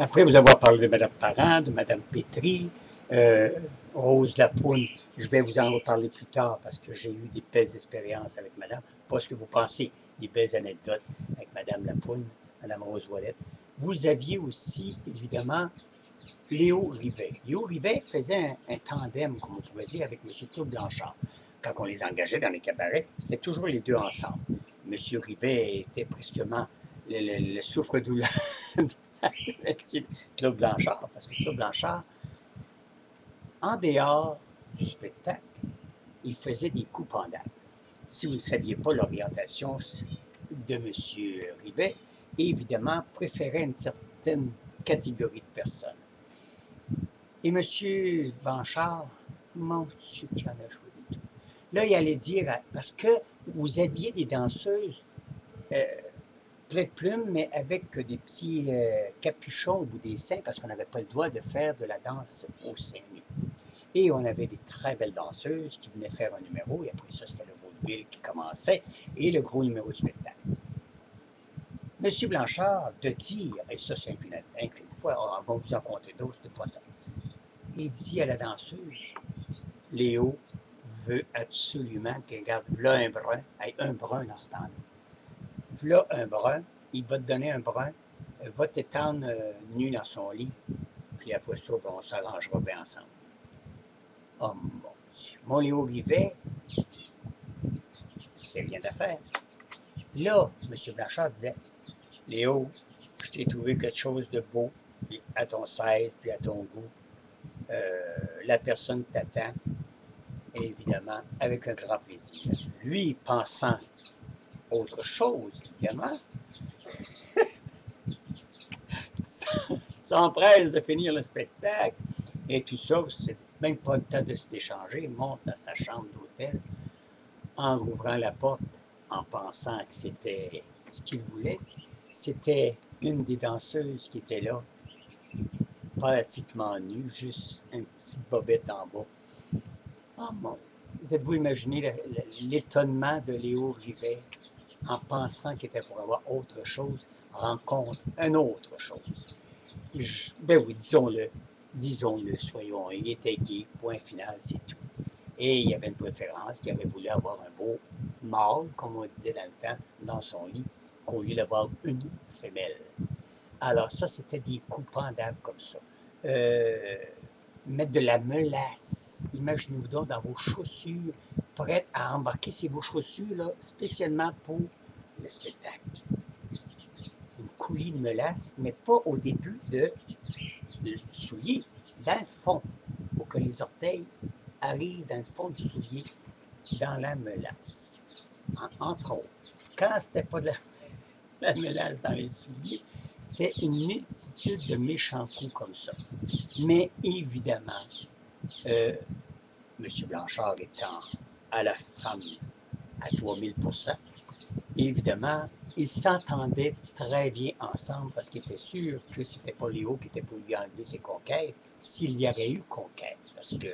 Après vous avoir parlé de Mme Parent, de Mme Pétry, euh, Rose Lapoune, je vais vous en reparler plus tard parce que j'ai eu des belles expériences avec Madame, pas ce que vous pensez, des belles anecdotes avec Madame Lapoune, Madame Rose Ouellette. Vous aviez aussi, évidemment, Léo Rivet. Léo Rivet faisait un tandem, comme on pourrait dire, avec M. Claude Blanchard. Quand on les engageait dans les cabarets, c'était toujours les deux ensemble. M. Rivet était prestement le souffre-douleur de M. Claude Blanchard, parce que Claude Blanchard, en dehors du spectacle, il faisait des coups pendables. Si vous ne saviez pas l'orientation de M. Rivet, évidemment, préférait une certaine catégorie de personnes. Et M. Blanchard, mon Dieu, qui en a joué des tout. Là, il allait dire, parce que vous aviez des danseuses pleines de plumes, mais avec des petits capuchons au bout des seins, parce qu'on n'avait pas le droit de faire de la danse au sein nu. Et on avait des très belles danseuses qui venaient faire un numéro, et après ça, c'était le vaudeville qui commençait, et le gros numéro de spectacle. M. Blanchard, de dire, et ça c'est une fois, on va vous en compter d'autres, de fois, il dit à la danseuse, Léo veut absolument qu'il regarde là un brun dans ce temps-là. Là un brun, il va te donner un brun, va t'étendre nu dans son lit, puis après ça, ben, on s'arrangera bien ensemble. Oh mon Dieu. Mon Léo Rivet, c'est rien à faire. Là, M. Blanchard disait, Léo, je t'ai trouvé quelque chose de beau, puis à ton 16, puis à ton goût. La personne t'attend, évidemment, avec un grand plaisir. Lui, pensant autre chose, évidemment, s'empresse de finir le spectacle, et tout ça, c'est même pas le temps de se déchanger, il monte dans sa chambre d'hôtel, en ouvrant la porte, en pensant que c'était ce qu'il voulait. C'était une des danseuses qui était là, pratiquement nue, juste une petite bobette en bas. Oh mon, vous êtes-vous imaginé l'étonnement de Léo Rivet en pensant qu'il était pour avoir autre chose, rencontre une autre chose. Ben oui, disons-le, soyons, il était gay, point final, c'est tout. Et il y avait une préférence, qu'il avait voulu avoir un beau mâle, comme on disait dans le temps, dans son lit, au lieu d'avoir une femelle. Alors ça, c'était des coups pendables comme ça. Mettre de la melasse. Imaginez-vous donc dans vos chaussures, prêtes à embarquer vos chaussures, là, spécialement pour le spectacle. Une coulis de melasse, mais pas au début du soulier, dans le fond, pour que les orteils arrivent dans le fond du soulier, dans la melasse. Entre autres. Quand c'était pas de la melasse dans les souliers, c'était une multitude de méchants coups comme ça. Mais évidemment, M. Blanchard étant à la femme à 3000%, évidemment, ils s'entendaient très bien ensemble parce qu'ils étaient sûrs que c'était pas Léo qui était pour lui enlever ses conquêtes, s'il y aurait eu conquête. Parce que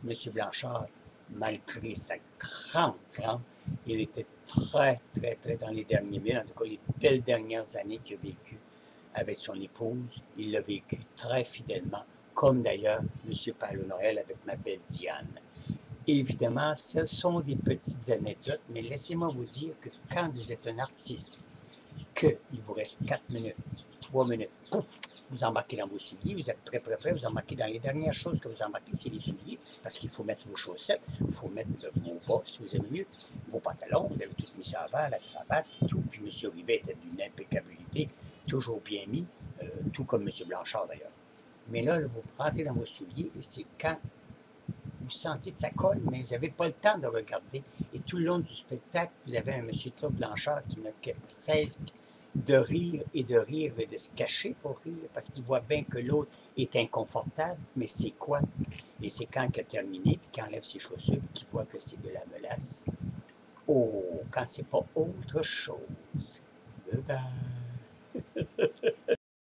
M. Blanchard, malgré sa grande, il était très, très, très dans les derniers milles, en tout cas les belles dernières années qu'il a vécues avec son épouse, il l'a vécu très fidèlement, comme d'ailleurs M. Paolo Noël avec ma belle Diane. Évidemment, ce sont des petites anecdotes, mais laissez-moi vous dire que quand vous êtes un artiste, qu'il vous reste 4 minutes, 3 minutes, pouf, vous embarquez dans vos souliers, vous êtes prêt, vous embarquez dans les dernières choses que vous embarquez, c'est les souliers, parce qu'il faut mettre vos chaussettes, il faut mettre vos bas, si vous aimez mieux, vos pantalons, vous avez tout mis ça avant, la cravate, tout, puis M. Rivet était d'une impeccabilité, toujours bien mis, tout comme M. Blanchard d'ailleurs. Mais là, vous rentrez dans vos souliers, et c'est quand vous sentez que ça colle, mais vous n'avez pas le temps de regarder. Et tout le long du spectacle, vous avez un M. Claude Blanchard qui ne cesse de rire et de se cacher pour rire, parce qu'il voit bien que l'autre est inconfortable, mais c'est quoi? Et c'est quand il a terminé, puis qu'il enlève ses chaussures, qu'il voit que c'est de la melasse. Oh, quand c'est pas autre chose. Bye bye.